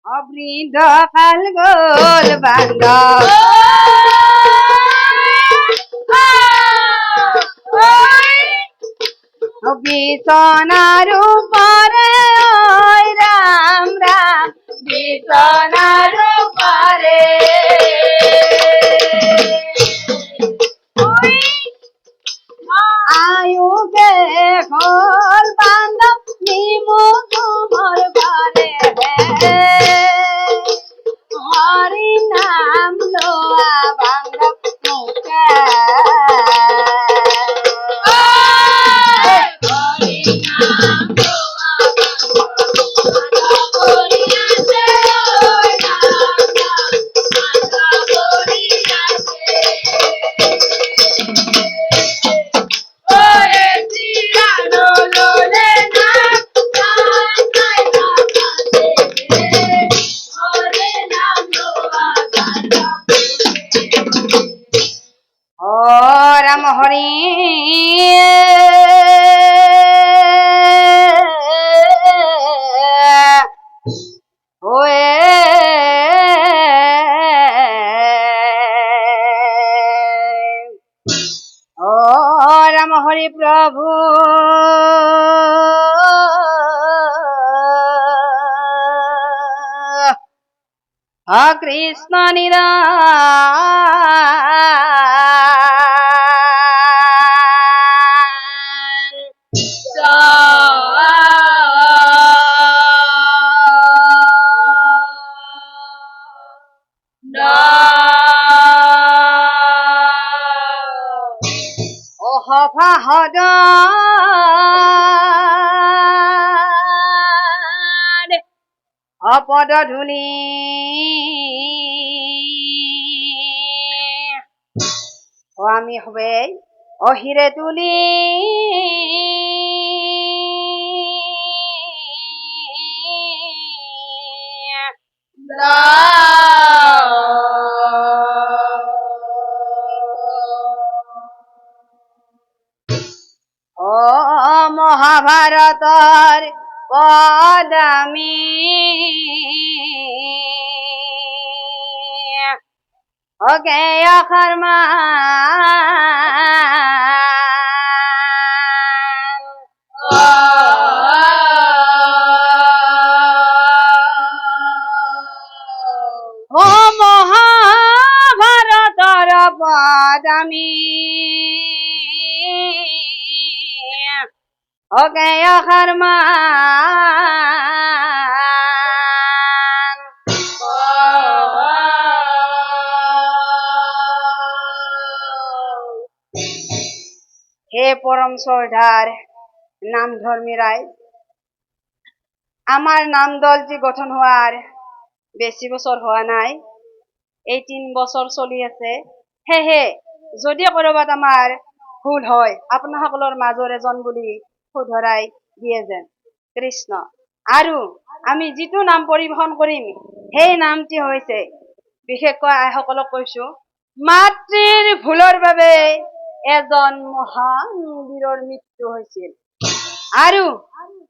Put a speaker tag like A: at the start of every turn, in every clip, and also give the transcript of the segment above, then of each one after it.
A: অবৃদ্ধ কাল গল বান্ধব বিছনার উপরে ওই রাম রাম বিছনার উপরে আয়ুকে খোল বান্ধব নিমু তোমার ঘরে হরি নাম লোয়া বান্ধব মুখে রাম হরি ওয়ে ও রাম হরি প্রভু কৃষ্ণ নিরা হদ অপদ ধুলি ও আমি হবে অহিরে তুলি ও মহাভারতর পদামি ওকে অকর্মা ও মহাভারতর পদামি ওকে অকর্মা হে পরম শ্রদ্ধার নাম ধর্মী রায়, আমার নাম দলটি গঠন হওয়ার বেশি বছর হওয়া নাই, এই 3 বছর চলি আছে। হে যদি কৰবাত আমাৰ ভুল হয় আপোনাসকলৰ মাজৰ এজন বুলি শুধৰাই দিয়ে যেন কৃষ্ণ। আৰু আমি যিটো নাম পৰিবেশন কৰিম সেই নামটি হৈছে, বিশেষকৈ আইসকলক কৈছো, মাতৃৰ ভুলৰ বাবে এজন মহান বীৰৰ মৃত্যু হৈছিল। আৰু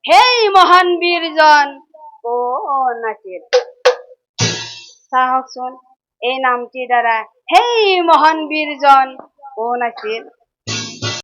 A: সেই মহান বীৰজন কোন আছিল? চাওকচোন এই নামটিৰ দ্বাৰা সেই মহান বীৰজন কোন আছিল?